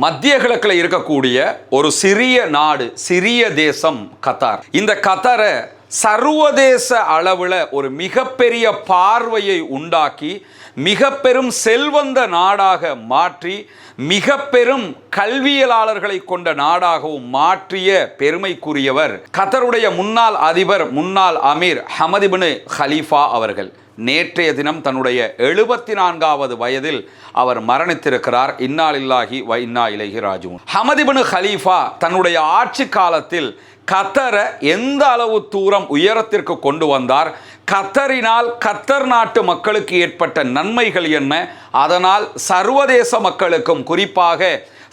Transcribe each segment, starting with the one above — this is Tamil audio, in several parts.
மத்திய கிழக்கில் இருக்கக்கூடிய ஒரு சிறிய நாடு, சிறிய தேசம் கத்தார். இந்த கத்தாரை சர்வதேச அளவில் ஒரு மிகப்பெரிய பார்வையை உண்டாக்கி மிக பெரும் செல்வந்த நாடாக மாற்றி மிக பெரும் கல்வியலாளர்களை கொண்ட நாடாகவும் மாற்றிய பெருமைக்குரியவர் கத்தருடைய முன்னாள் அதிபர், முன்னாள் அமீர் ஹமது பின் ஹலீஃபா அவர்கள். நேற்றைய தினம் தன்னுடைய 74வது வயதில் அவர் மரணித்திருக்கிறார். இன்னா லில்லாஹி வ இன்னா இலைஹி ராஜிஊன். ஹமது பின் ஹலீஃபா தன்னுடைய ஆட்சி காலத்தில் கத்தரை எந்த அளவு தூரம் உயரத்திற்கு கொண்டு வந்தார், கத்தரினால் கத்தர் நாட்டு மக்களுக்கு ஏற்பட்ட நன்மைகள் என்ன, அதனால் சர்வதேச மக்களுக்கும் குறிப்பாக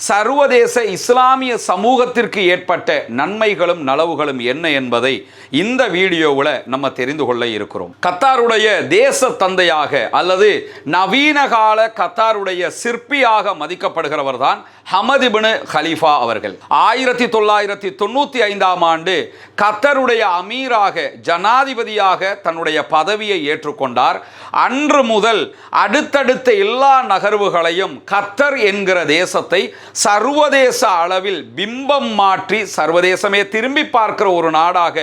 சர்வதேச இஸ்லாமிய சமூகத்திற்கு ஏற்பட்ட நன்மைகளும் நலவுகளும் என்ன என்பதை இந்த வீடியோவில் நம்ம தெரிந்து கொள்ள இருக்கிறோம். கத்தாருடைய தேச தந்தையாக அல்லது நவீன கால கத்தாருடைய சிற்பியாக மதிக்கப்படுகிறவர் தான் ஹமது பின் ஹலீஃபா அவர்கள். 1995ஆம் ஆண்டு கத்தருடைய அமீராக, ஜனாதிபதியாக தன்னுடைய பதவியை ஏற்றுக்கொண்டார். அன்று முதல் அடுத்தடுத்த எல்லா நகர்வுகளையும் கத்தர் என்கிற தேசத்தை சர்வதேச அளவில் பிம்பம் மாற்றி சர்வதேசமே திரும்பி பார்க்கிற ஒரு நாடாக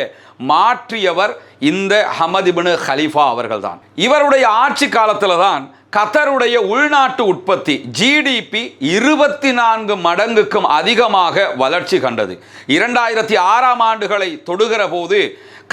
மாற்றியவர் இந்த ஹமது பின் ஹலீஃபா அவர்கள் தான். இவருடைய ஆட்சி காலத்தில் தான் கத்தருடைய உள்நாட்டு உற்பத்தி ஜிடிபி 24 மடங்குக்கும் அதிகமாக வளர்ச்சி கண்டது. 2006ஆம் ஆண்டுகளை தொடுகிற போது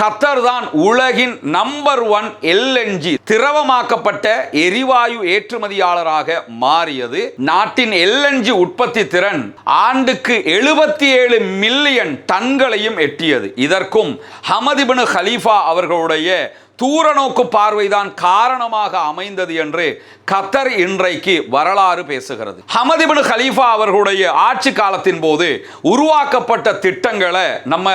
கத்தர் தான் உலகின் நம்பர் 1 LNG திரவமாக்கப்பட்ட எரிவாயு ஏற்றுமதியாளராக மாறியது. நாட்டின் LNG உற்பத்தி திறன் ஆண்டுக்கு 77 மில்லியன் டன்களையும் எட்டியது. இதற்கும் ஹமது பின் ஹலீஃபா அவர்களுடைய தூரநோக்கு பார்வைதான் காரணமாக அமைந்தது என்று கத்தர் இன்றைக்கு வரலாறு பேசுகிறது. ஹமது பின் ஹலீஃபா அவர்களுடைய ஆட்சி காலத்தின் போது உருவாக்கப்பட்ட திட்டங்களை நம்ம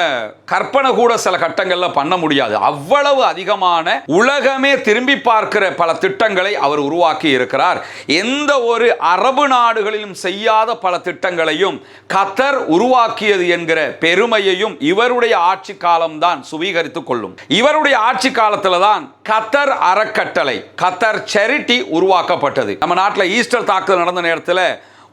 கற்பனை கூட சில கட்டங்களில் பண்ண முடியாது. அவ்வளவு அதிகமான உலகமே திரும்பி பார்க்கிற பல திட்டங்களை அவர் உருவாக்கி இருக்கிறார். எந்த ஒரு அரபு நாடுகளிலும் செய்யாத பல திட்டங்களையும் கத்தர் உருவாக்கியது என்கிற பெருமையையும் இவருடைய ஆட்சி காலம்தான் சுவீகரித்துக் கொள்ளும். இவருடைய ஆட்சி காலத்தில் தான் கத்தர் அறக்கட்டளை, கத்தர் சேரிட்டி உருவாக்கப்பட்டது. நம்ம நாட்டில் ஈஸ்டர் தாக்குதல் நடந்த நேரத்தில்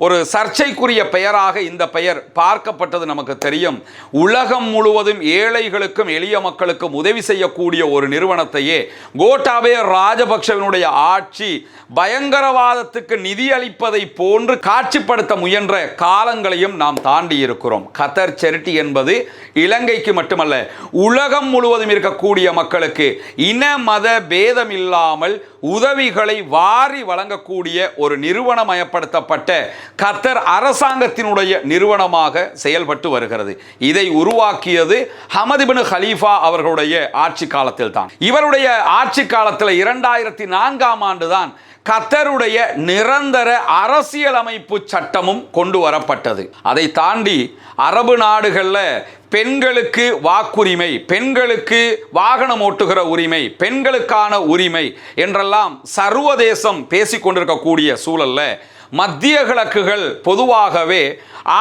ஒரு சர்ச்சைக்குரிய பெயராக இந்த பெயர் பார்க்கப்பட்டது நமக்கு தெரியும். உலகம் முழுவதும் ஏழைகளுக்கும் எளிய மக்களுக்கும் உதவி செய்யக்கூடிய ஒரு நிறுவனத்தையே கோட்டாபய ராஜபக்சவினுடைய ஆட்சி பயங்கரவாதத்துக்கு நிதி அளிப்பதை போன்று காட்சிப்படுத்த முயன்ற காலங்களையும் நாம் தாண்டி இருக்கிறோம். கத்தர் சேரிட்டி என்பது இலங்கைக்கு மட்டுமல்ல, உலகம் முழுவதும் இருக்கக்கூடிய மக்களுக்கு இன மத பேதம் இல்லாமல் உதவிகளை வாரி வழங்கக்கூடிய ஒரு நிறுவனமயப்படுத்தப்பட்ட கத்தர் அரசாங்கத்தினுடைய நிறுவனமாக செயல்பட்டு வருகிறது. இதை உருவாக்கியது ஹமது பின் ஹலீஃபா அவர்களுடைய ஆட்சி காலத்தில் தான். இவருடைய ஆட்சி காலத்தில் 2004ஆம் ஆண்டு தான் கத்தருடைய நிரந்தர அரசியலமைப்பு சட்டமும் கொண்டு வரப்பட்டது. அதை தாண்டி அரபு நாடுகளில் பெண்களுக்கு வாக்குரிமை, பெண்களுக்கு வாகனம் ஓட்டுகிற உரிமை, பெண்களுக்கான உரிமை என்றெல்லாம் சர்வதேசம் பேசிக்கொண்டிருக்கக்கூடிய சூழல்ல மத்திய கிழக்குகள் பொதுவாகவே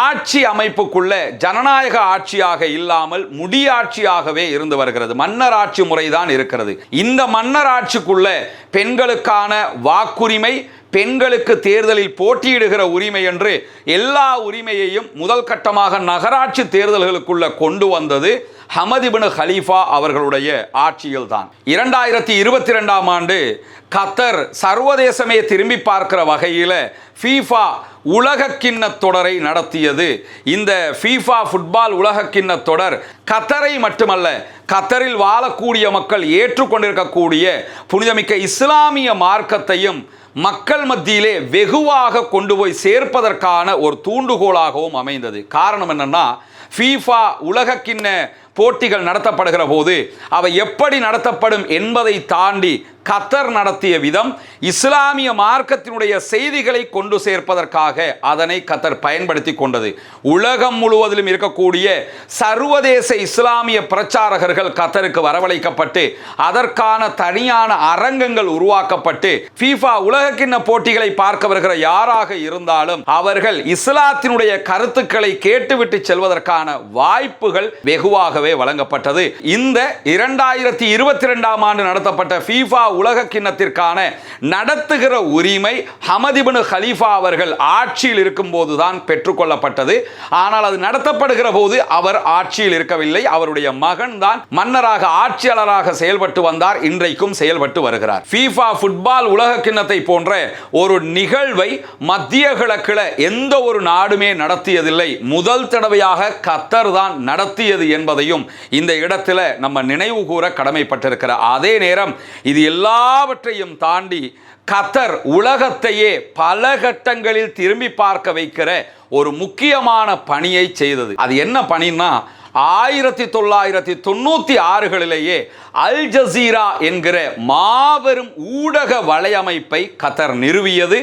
ஆட்சி அமைப்புக்குள்ள ஜனநாயக ஆட்சியாக இல்லாமல் முடியாட்சியாகவே இருந்து வருகிறது. மன்னர் ஆட்சி முறைதான் இருக்கிறது. இந்த மன்னர் ஆட்சிக்குள்ள பெண்களுக்கான வாக்குரிமை, பெண்களுக்கு தேர்தலில் போட்டியிடுகிற உரிமை என்று எல்லா உரிமையையும் முதல் கட்டமாக நகராட்சி தேர்தல்களுக்குள்ள கொண்டு வந்தது ஹமது பின் ஹலீஃபா அவர்களுடைய ஆட்சியில் தான். 2022ஆம் ஆண்டு கத்தர் சர்வதேசமே திரும்பி பார்க்கிற வகையில் ஃபீஃபா உலகக்கிண்ண தொடரை நடத்தியது. இந்த ஃபீஃபா ஃபுட்பால் உலகக்கிண்ண தொடர் கத்தரை மட்டுமல்ல, கத்தரில் வாழக்கூடிய மக்கள் ஏற்றுக்கொண்டிருக்கக்கூடிய புனிதமிக்க இஸ்லாமிய மார்க்கத்தையும் மக்கள் மத்தியிலே வெகுவாக கொண்டு போய் சேர்ப்பதற்கான ஒரு தூண்டுகோலாகவும் அமைந்தது. காரணம் என்னன்னா, ஃபீஃபா உலகக்கிண்ண போட்டிகள் நடத்தப்படுகிற போது அவை எப்படி நடத்தப்படும் என்பதை தாண்டி கத்தர் நடத்திய விதம் இஸ்லாமிய மார்க்கத்தினுடைய செய்திகளை கொண்டு சேர்ப்பதற்காக அதனை கத்தர் பயன்படுத்தி கொண்டது. உலகம் முழுவதிலும் இருக்கக்கூடிய சர்வதேச இஸ்லாமிய பிரச்சாரகர்கள் கத்தருக்கு வரவழைக்கப்பட்டு அதற்கான தனியான அரங்கங்கள் உருவாக்கப்பட்டு ஃபீஃபா உலகக்கிண்ண போட்டிகளை பார்க்க வருகிற யாராக இருந்தாலும் அவர்கள் இஸ்லாத்தினுடைய கருத்துக்களை கேட்டுவிட்டு செல்வதற்கான வாய்ப்புகள் வெகுவாகவே நேரடியாகவே வழங்கப்பட்டது. இந்த 2022ஆம் ஆண்டு நடத்தப்பட்ட FIFA உலக கிண்ணத்திற்கான நடத்துகிற உரிமை ஹமத் இப்னு கலீஃபா அவர்கள் ஆட்சியில் இருக்கும் போதுதான் பெற்றுக்கொள்ளப்பட்டது. ஆனால் அது நடத்தப்படுகிற போது அவர் ஆட்சியில் இருக்கவில்லை. அவருடைய மகன் தான் மன்னராக ஆட்சியாளராக செயல்பட்டு வந்தார். இன்றைக்கும் செயல்பட்டு வருகிறார். FIFA ஃபுட்பால் உலக கிண்ணத்தை போன்ற ஒரு நிகழ்வை மத்திய கிழக்கில் எந்த ஒரு நாடுமே நடத்தியதில்லை. முதல் தடவையாக கத்தர் தான் நடத்தியது என்பதையும் இந்த இடத்துல நம்ம நினைவு கூற கடமைப்பட்டிருக்கிறார். அதே நேரம் இது எல்லாவற்றையும் தாண்டி கத்தர் உலகத்தையே பல கட்டங்களில் திரும்பி பார்க்க வைக்கிற ஒரு முக்கியமான பணியை செய்தது. அது என்ன பணின்னா 1996களிலேயே அல் ஜசீரா என்கிற மாபெரும் ஊடக வலையமைப்பை கத்தர் நிறுவியது.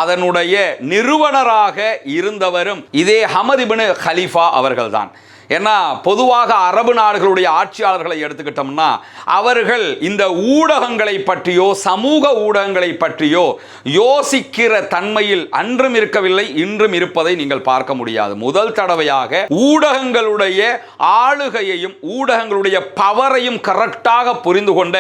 அதனுடைய நிறுவனராக இருந்தவரும் இதே ஹமத் இப்னு கலீஃபா அவர்கள்தான். ஏன்னா பொதுவாக அரபு நாடுகளுடைய ஆட்சியாளர்களை எடுத்துக்கிட்டோம்னா அவர்கள் இந்த ஊடகங்களை பற்றியோ சமூக ஊடகங்களை பற்றியோ யோசிக்கிற தன்மையில் அன்றும் இருக்கவில்லை, இன்றும் இருப்பதை நீங்கள் பார்க்க முடியாது. முதல் தடவையாக ஊடகங்களுடைய ஆளுகையையும் ஊடகங்களுடைய பவரையும் கரெக்டாக புரிந்து கொண்ட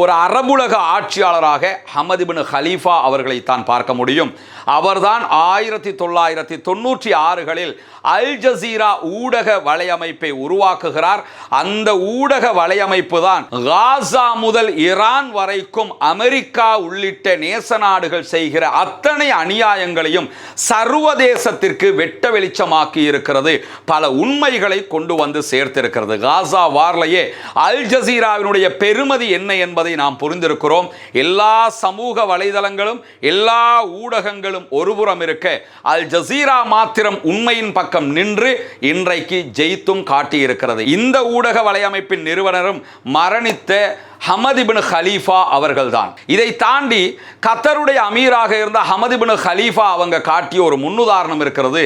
ஒரு அரபுலக ஆட்சியாளராக ஹமத் இப்னு கலீஃபா அவர்களை தான் பார்க்க முடியும். அவர்தான் 1996களில் அல் ஜசீரா ஊடக வலையமைப்பை உருவாக்குகிறார். அந்த ஊடக வலையமைப்பு தான் காசா முதல் ஈரான் வரைக்கும் அமெரிக்கா உள்ளிட்ட நேச நாடுகள் செய்கிற அத்தனை அநியாயங்களையும் சர்வதேசத்திற்கு வெட்ட வெளிச்சமாக்கி இருக்கிறது. பல உண்மைகளை கொண்டு வந்து சேர்த்திருக்கிறது. காசா வார்லையே அல் ஜசீராவினுடைய பெருமதி என்ன என்பதை நாம் புரிந்திருக்கிறோம். எல்லா சமூக வலைதளங்களும் எல்லா ஊடகங்களும் ஒருபுறம் இருக்க அல் ஜசீரா மாத்திரம் உண்மையின் பக்கம் நின்று இன்றைக்கு ஜெயித்தும் காட்டியிருக்கிறது. இந்த ஊடக வலையமைப்பின் நிறுவனரும் மரணித்த ஹமத் இப்னு கலீஃபா அவர்கள்தான். இதை தாண்டி கத்தருடைய அமீராக இருந்த ஹமத் இப்னு கலீஃபா அவங்க காட்டிய ஒரு முன்னுதாரணம் இருக்கிறது.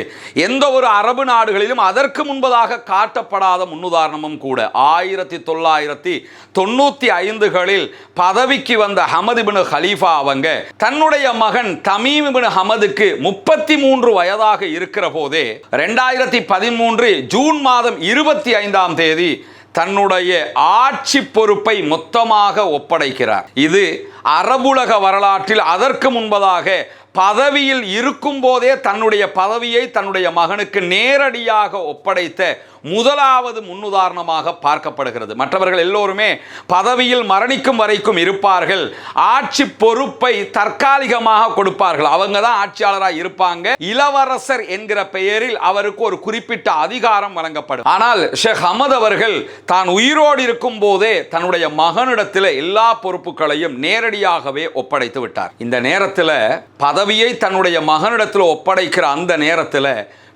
எந்த ஒரு அரபு நாடுகளிலும் அதற்கு முன்பதாக காட்டப்படாத முன்னுதாரணமும் கூட. 1995களில் பதவிக்கு வந்த ஹமத் இப்னு கலீஃபா அவங்க தன்னுடைய மகன் தமீம் இப்னு ஹமதுக்கு 33 வயதாக இருக்கிற போதே 2013 ஜூன் மாதம் 25ஆம் தேதி தன்னுடைய ஆட்சி பொறுப்பை மொத்தமாக ஒப்படைக்கிறார். இது அரபுலக வரலாற்றில் அதற்கு முன்பதாக பதவியில் இருக்கும் போதே தன்னுடைய பதவியை தன்னுடைய மகனுக்கு நேரடியாக ஒப்படைத்த முதலாவது முன்னுதாரணமாக பார்க்கப்படுகிறது. மற்றவர்கள் எல்லோருமே பதவியில் மரணிக்கும் வரைக்கும் இருப்பார்கள், ஆட்சி பொறுப்பை தற்காலிகமாக கொடுப்பார்கள், அவங்க தான் ஆட்சியாளராக இருப்பாங்க. இளவரசர் என்கிற பெயரில் அவருக்கு ஒரு குறிப்பிட்ட அதிகாரம் வழங்கப்படும். ஆனால் ஷேக் ஹமத் அவர்கள் தான் உயிரோடு இருக்கும் போதே தன்னுடைய மகனிடத்தில் எல்லா பொறுப்புகளையும் நேரடியாகவே ஒப்படைத்து விட்டார். இந்த நேரத்தில் பதவியை தன்னுடைய மகனிடத்தில் ஒப்படைக்கிற அந்த நேரத்தில்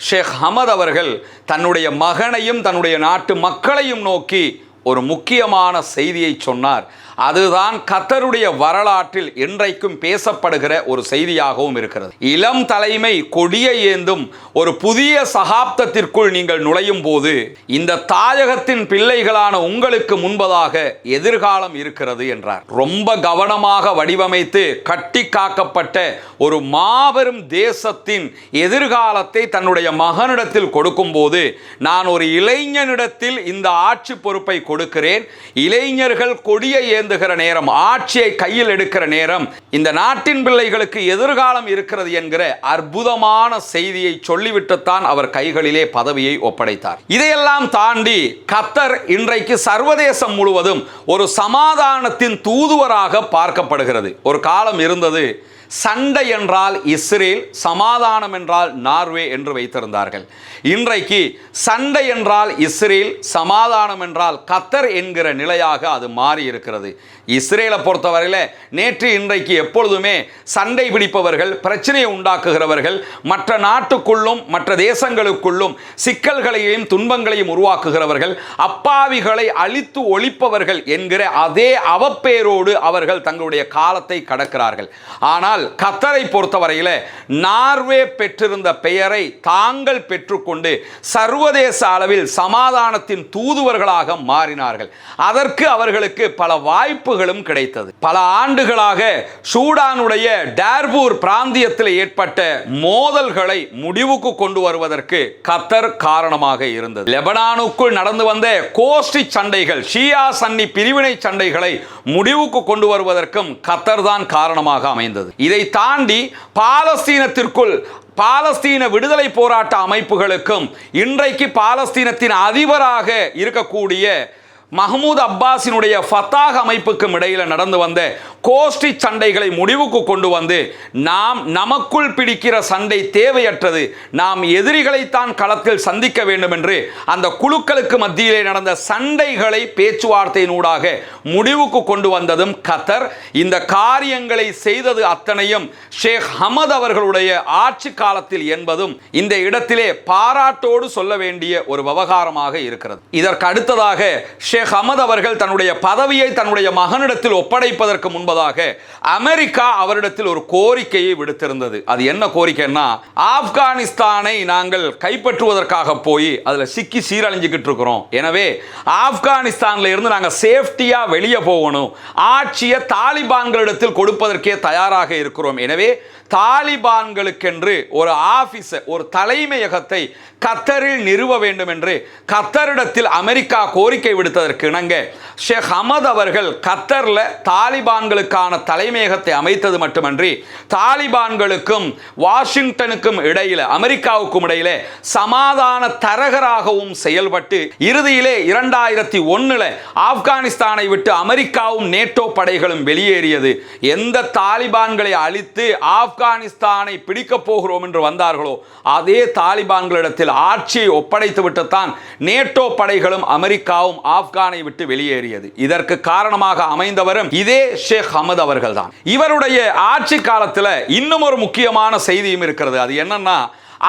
ஷேக் ஹமத் அவர்கள் தன்னுடைய மகனையும் தன்னுடைய நாட்டு மக்களையும் நோக்கி ஒரு முக்கியமான செய்தியை சொன்னார். அதுதான் கத்தருடைய வரலாற்றில் இன்றைக்கும் பேசப்படுகிற ஒரு செய்தியாகவும் இருக்கிறது. இளம் தலைமை கொடிய ஏந்தும் ஒரு புதிய சகாப்தத்திற்குள் நீங்கள் நுழையும் போது இந்த தாயகத்தின் பிள்ளைகளான உங்களுக்கு முன்பதாக எதிர்காலம் இருக்கிறது என்றார். ரொம்ப கவனமாக வடிவமைத்து கட்டி காக்கப்பட்ட ஒரு மாபெரும் தேசத்தின் எதிர்காலத்தை தன்னுடைய மகனிடத்தில் கொடுக்கும் போது நான் ஒரு இளைஞனிடத்தில் இந்த ஆட்சி பொறுப்பை கொடுக்கிறேன். இளைஞர்கள் கொடிய நேரம், ஆட்சியை கையில் எடுக்கிற நேரம், இந்த நாட்டின் பிள்ளைகளுக்கு எதிர்காலம் இருக்கிறது என்கிற அற்புதமான செய்தியை சொல்லிவிட்டுத்தான் அவர் கைகளிலே பதவியை ஒப்படைத்தார். இதையெல்லாம் தாண்டி கத்தர் இன்றைக்கு சர்வதேசம் முழுவதும் ஒரு சமாதானத்தின் தூதுவராக பார்க்கப்படுகிறது. ஒரு காலம் இருந்தது, சண்டை என்றால் இஸ்ரேல், சமாதானம் என்றால் நார்வே என்று வைத்திருந்தார்கள். இன்றைக்கு சண்டை என்றால் இஸ்ரேல், சமாதானம் என்றால் கத்தர் என்கிற நிலையாக அது மாறி இருக்கிறது. இஸ்ரேலை பொறுத்தவரையில் நேற்று இன்றைக்கு எப்பொழுதுமே சண்டை பிடிப்பவர்கள், பிரச்சனையை உண்டாக்குகிறவர்கள், மற்ற நாட்டுக்குள்ளும் மற்ற தேசங்களுக்குள்ளும் சிக்கல்களையும் துன்பங்களையும் உருவாக்குகிறவர்கள், அப்பாவிகளை அழித்து ஒழிப்பவர்கள் என்கிற அதே அவப்பேரோடு அவர்கள் தங்களுடைய காலத்தை கடக்கிறார்கள். ஆனால் ஆனால் கத்தரை பொறுத்தவரையில் நார்வே பெற்றிருந்த பெயரை தாங்கள் பெற்றுக்கொண்டு சர்வதேச அளவில் சமாதானத்தின் தூதுவர்களாக மாறினார்கள். அதற்கு அவர்களுக்கு பல வாய்ப்புகளும் கிடைத்தது. பல ஆண்டுகளாக சூடானுடைய டார்பூர் பிராந்தியத்தில் ஏற்பட்ட மோதல்களை முடிவுக்கு கொண்டு வருவதற்கு கத்தர் காரணமாக இருந்தது. லெபனானுக்குள் நடந்து வந்த கோஷ்டி சண்டைகள், ஷியா சன்னி பிரிவினை சண்டைகளை முடிவுக்கு கொண்டு வருவதற்கும் கத்தர் தான் காரணமாக அமைந்தது. இதை தாண்டி பாலஸ்தீனத்திற்குள் பாலஸ்தீன விடுதலை போராட்ட அமைப்புகளுக்கும் இன்றைக்கு பாலஸ்தீனத்தின் அதிபராக இருக்கக்கூடிய மஹ்மூத் அப்பாஸினுடைய ஃபத்தாஹ் அமைப்புக்கும் இடையில் நடந்து வந்த கோஷ்டி சண்டைகளை முடிவுக்கு கொண்டு வந்து நாம் நமக்குள் பிடிக்கிற சண்டை தேவையற்றது, நாம் எதிரிகளைத்தான் களத்தில் சந்திக்க வேண்டும் என்று அந்த குழுக்களுக்கு மத்தியிலே நடந்த சண்டைகளை பேச்சுவார்த்தையினூடாக முடிவுக்கு கொண்டு வந்ததும் கத்தர். இந்த காரியங்களை செய்தது அத்தனையும் ஷேக் ஹமத் அவர்களுடைய ஆட்சி காலத்தில் என்பதும் இந்த இடத்திலே பாராட்டோடு சொல்ல வேண்டிய ஒரு விவகாரமாக இருக்கிறது. இதற்கு அடுத்ததாக ஷேக் ஹமத் அவர்கள் தன்னுடைய பதவியை தன்னுடைய மகனிடத்தில் ஒப்படைப்பதற்கு முன்பதாக அமெரிக்கா அவரிடத்தில் ஒரு கோரிக்கையை விடுத்திருந்தது. அது என்ன கோரிக்கைன்னா, ஆப்கானிஸ்தானை நாங்கள் கைப்பற்றுவதற்காக போய் அதில் சிக்கி சீரழிஞ்சுக்கிட்டு இருக்கிறோம். எனவே ஆப்கானிஸ்தான்ல இருந்து நாங்கள் சேஃப்டியா வெளியே போகணும், ஆட்சியை தாலிபான்களிடத்தில் கொடுப்பதற்கே தயாராக இருக்கிறோம். எனவே தாலிபான்களுக்கென்று ஒரு ஆபீஸ், ஒரு தலைமையகத்தை கத்தரில் நிறுவ வேண்டும் என்று கத்தரிடத்தில் அமெரிக்கா கோரிக்கை விடுத்ததற்கு இணங்க ஷேக் ஹமத் அவர்கள் கத்தர்ல தாலிபான்களுக்கான தலைமையகத்தை அமைத்தது மட்டுமன்றி தாலிபான்களுக்கும் வாஷிங்டனுக்கும் இடையில, அமெரிக்காவுக்கும் இடையில சமாதான தரகராகவும் செயல்பட்டு இறுதியிலே 2001 ஆப்கானிஸ்தானை விட்டு அமெரிக்காவும் நேட்டோ படைகளும் வெளியேறியது. எந்த தாலிபான்களை அழித்து ஆப்கானிஸ்தானை பிடிக்க போகிறோம் என்று வந்தார்களோ அதே தாலிபான்களிடத்தில் ஆட்சியை ஒப்படைத்து விட்டுத்தான் நேட்டோ படைகளும் அமெரிக்காவும் ஆப்கானை விட்டு வெளியேறியது. இதற்கு காரணமாக அமைந்தவரும் இதே ஷேக் ஹமத் அவர்கள் தான். இவருடைய ஆட்சி காலத்தில் இன்னும் ஒரு முக்கியமான செய்தியும் இருக்கிறது. அது என்னன்னா,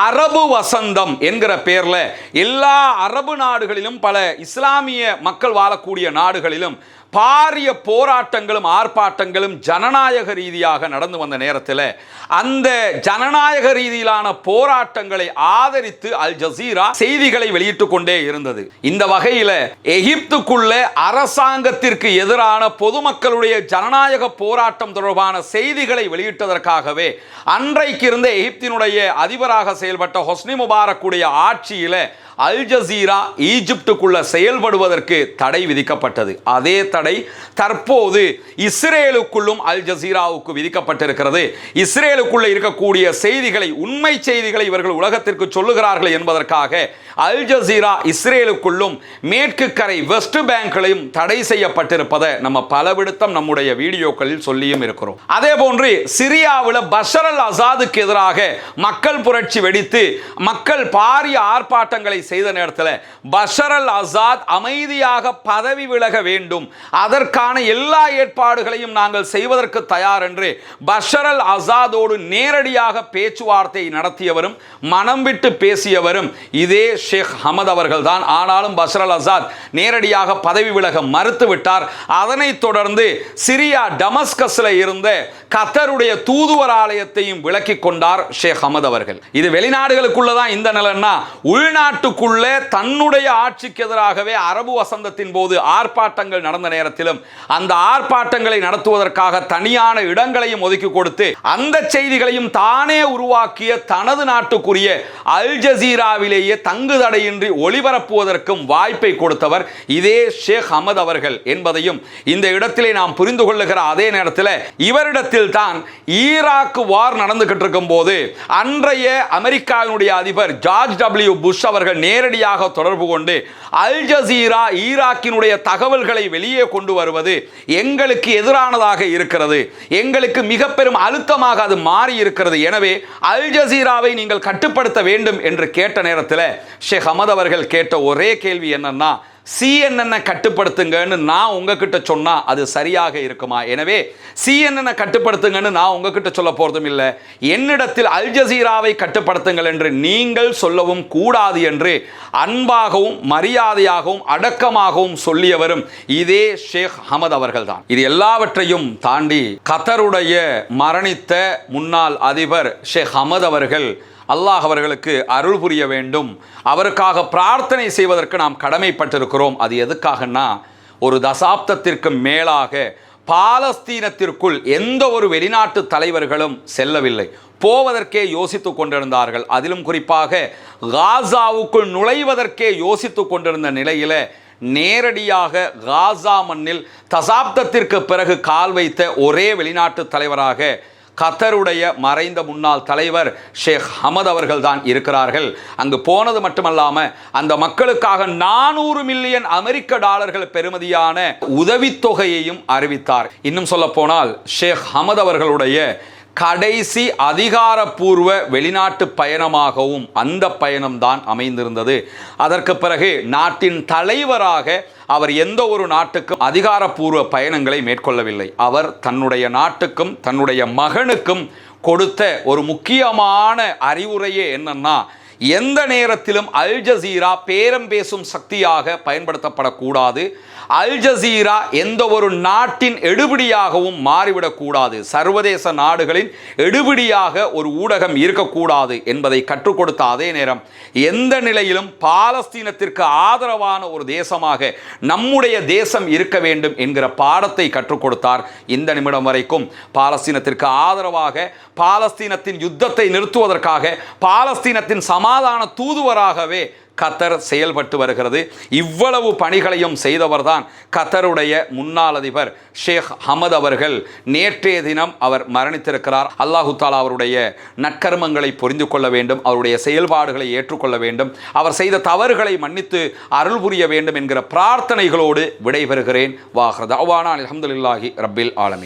அரபு வசந்தம் என்கிற பெயர்ல எல்லா அரபு நாடுகளிலும் பல இஸ்லாமிய மக்கள் வாழக்கூடிய நாடுகளிலும் பாரிய போராட்டங்களும் ஆர்ப்பாட்டங்களும் ஜனநாயக ரீதியாக நடந்து வந்த நேரத்தில் அந்த ஜனநாயக ரீதியிலான போராட்டங்களை ஆதரித்து அல் ஜசீரா செய்திகளை வெளியிட்டுக் கொண்டே இருந்தது. இந்த வகையில் எகிப்துக்குள்ள அரசாங்கத்திற்கு எதிரான பொதுமக்களுடைய ஜனநாயக போராட்டம் தொடர்பான செய்திகளை வெளியிட்டதற்காகவே அன்றைக்கு இருந்த எகிப்தினுடைய அதிபராக செயல்பட்ட ஹொஸ்னி முபாரக்குடைய ஆட்சியில் அல் ஜசீரா ஈஜிப்டுக்குள்ள செயல்படுவதற்கு தடை விதிக்கப்பட்டது. அதே தடை தற்போது இஸ்ரேலுக்குள்ளும் அல் ஜசீராவுக்கு விதிக்கப்பட்டிருக்கிறது. இஸ்ரேலுக்குள்ள இருக்கக்கூடிய செய்திகளை, உண்மை செய்திகளை இவர்கள் உலகத்திற்கு சொல்லுகிறார்கள் என்பதற்காக அல் ஜசீரா இஸ்ரேலுக்குள்ளும் மேற்கு கரை வெஸ்ட் பேங்க்லையும் தடை செய்யப்பட்டிருப்பதை நம்ம பலவிடத்தம் நம்முடைய வீடியோக்களில் சொல்லியும் இருக்கிறோம். அதே போன்று சிரியாவில் பஷர் அல் அசாதுக்கு எதிராக மக்கள் புரட்சி வெடித்து மக்கள் பாரிய ஆர்ப்பாட்டங்களை செய்த நேரத்தில் பஷர் அல் அசாத் அமைதியாக பதவி விலக வேண்டும், அதற்கான எல்லா ஏற்பாடுகளையும் நாங்கள் செய்வதற்கு தயார் என்று பஷர் அல் அசாதோடு நேரடியாக பேச்சுவார்த்தை நடத்தியவரும் மனம் விட்டு பேசியவரும் இதே ஷேக் ஹமத் அவர்கள் தான். ஆனாலும் பஷர் அல் அசாத் நேரடியாக பதவி விலக மறுத்துவிட்டார். அதனைத் தொடர்ந்து சிரியா டமஸ்கஸ்ல இருந்த கத்தருடைய தூதுவர் ஆலயத்தையும் விலக்கிக் கொண்டார் ஷேக் ஹமத் அவர்கள். இது வெளிநாடுகளுக்குள்ளதான் இந்த நிலைன்னா, உள்நாட்டுக்குள்ள தன்னுடைய ஆட்சிக்கு எதிராகவே அரபு வசந்தத்தின் போது ஆர்ப்பாட்டங்கள் நடந்த நேரத்திலும் அந்த ஆர்ப்பாட்டங்களை நடத்துவதற்காக தனியான இடங்களையும் ஒதுக்கி கொடுத்து அந்த செய்திகளையும் தானே உருவாக்கிய தனது நாட்டுக்குரிய அல் ஜசீராவிலேயே தங்கு தடையின்றி ஒளிபரப்புவதற்கும் வாய்ப்பை கொடுத்தவர் இதே ஷேக் ஹமத் அவர்கள் என்பதையும் இந்த இடத்திலே நாம் புரிந்து கொள்ளுகிற அதே நேரத்தில் இவரிடத்தில் தான் ஈராக் வார் நடந்துகிட்டு இருக்கும் போது அன்றைய அமெரிக்காவினுடைய அதிபர் ஜார்ஜ் டபிள்யூ புஷ் அவர்கள் நேரடியாக தொடர்பு கொண்டு அல் ஜசீரா ஈராக்கினுடைய தகவல்களை வெளியே கொண்டு வருவது எங்களுக்கு எதிரானதாக இருக்கிறது, எங்களுக்கு மிக பெரும் அழுத்தமாக அது மாறி இருக்கிறது, எனவே அல் ஜசீராவை நீங்கள் கட்டுப்படுத்த வேண்டும் என்று கேட்ட நேரத்தில் ஷேக் ஹமத் அவர்கள் கேட்ட ஒரே கேள்வி என்னன்னா, CNN கட்டுப்படுத்துங்கன்னு நான் உங்ககிட்ட சொன்னா அது சரியாக இருக்குமா? எனவே CNN கட்டுப்படுத்துங்கன்னு நான் உங்ககிட்ட சொல்ல போறதும் இல்லை, என்னிடத்தில் அல் ஜசீராவை கட்டுப்படுத்துங்கள் என்று நீங்கள் சொல்லவும் கூடாது என்று அன்பாகவும் மரியாதையாகவும் அடக்கமாகவும் சொல்லியவரும் இதே ஷேக் ஹமத் அவர்கள் தான். இது எல்லாவற்றையும் தாண்டி கத்தருடைய மரணித்த முன்னாள் அதிபர் ஷேக் ஹமத் அவர்கள் அல்லாஹ் அவர்களுக்கு அருள் புரிய வேண்டும், அவருக்காக பிரார்த்தனை செய்வதற்கு நாம் கடமைப்பட்டிருக்கிறோம். அது எதுக்காகனா, ஒரு தசாப்தத்திற்கு மேலாக பாலஸ்தீனத்திற்குள் எந்த ஒரு வெளிநாட்டு தலைவர்களும் செல்லவில்லை, போவதற்கே யோசித்து கொண்டிருந்தார்கள். அதிலும் குறிப்பாக காசாவுக்குள் நுழைவதற்கே யோசித்து கொண்டிருந்த நிலையில நேரடியாக காசா மண்ணில் தசாப்தத்திற்கு பிறகு கால் வைத்த ஒரே வெளிநாட்டு தலைவராக கத்தருடைய மறைந்த முன்னாள் தலைவர் ஷேக் ஹமத் அவர்கள் தான் இருக்கிறார்கள். அங்கு போனது மட்டுமல்லாமல் அந்த மக்களுக்காக 400 மில்லியன் அமெரிக்க டாலர்கள் பெறுமதியான உதவித்தொகையையும் அறிவித்தார். இன்னும் சொல்ல போனால் ஷேக் ஹமத் அவர்களுடைய கடைசி அதிகாரப்பூர்வ வெளிநாட்டு பயணமாகவும் அந்த பயணம்தான் அமைந்திருந்தது. அதற்கு பிறகு நாட்டின் தலைவராக அவர் எந்த ஒரு நாட்டுக்கும் அதிகாரப்பூர்வ பயணங்களை மேற்கொள்ளவில்லை. அவர் தன்னுடைய நாட்டுக்கும் தன்னுடைய மகனுக்கும் கொடுத்த ஒரு முக்கியமான அறிவுரையே என்னன்னா, எந்த நேரத்திலும் அல் ஜசீரா பேரம் பேசும் சக்தியாக பயன்படுத்தப்படக்கூடாது, அல் ஜசீரா எந்த ஒரு நாட்டின் எடுபிடியாகவும் மாறிவிடக்கூடாது, சர்வதேச நாடுகளின் எடுபிடியாக ஒரு ஊடகம் இருக்கக்கூடாது என்பதை கற்றுக் கொடுத்த அதே நேரம் எந்த நிலையிலும் பாலஸ்தீனத்திற்கு ஆதரவான ஒரு தேசமாக நம்முடைய தேசம் இருக்க வேண்டும் என்கிற பாடத்தை கற்றுக் கொடுத்தார். இந்த நிமிடம் வரைக்கும் பாலஸ்தீனத்திற்கு ஆதரவாக, பாலஸ்தீனத்தின் யுத்தத்தை நிறுத்துவதற்காக, பாலஸ்தீனத்தின் சமாதான தூதுவராகவே கத்தர் செயல்பட்டு வருகிறது. இவ்வளவு பணிகளையும் செய்தவர்தான் கத்தருடைய முன்னாள் அதிபர் ஷேக் ஹமத் அவர்கள். நேற்றைய தினம் அவர் மரணித்திருக்கிறார். அல்லாஹு தாலா அவருடைய நற்கர்மங்களை புரிந்து கொள்ள வேண்டும், அவருடைய செயல்பாடுகளை ஏற்றுக்கொள்ள வேண்டும், அவர் செய்த தவறுகளை மன்னித்து அருள் புரிய வேண்டும் என்கிற பிரார்த்தனைகளோடு விடைபெறுகிறேன். வாஹ்ர தஅவானா அல்ஹம்துலில்லாஹி ரப்பில் ஆலமீன்.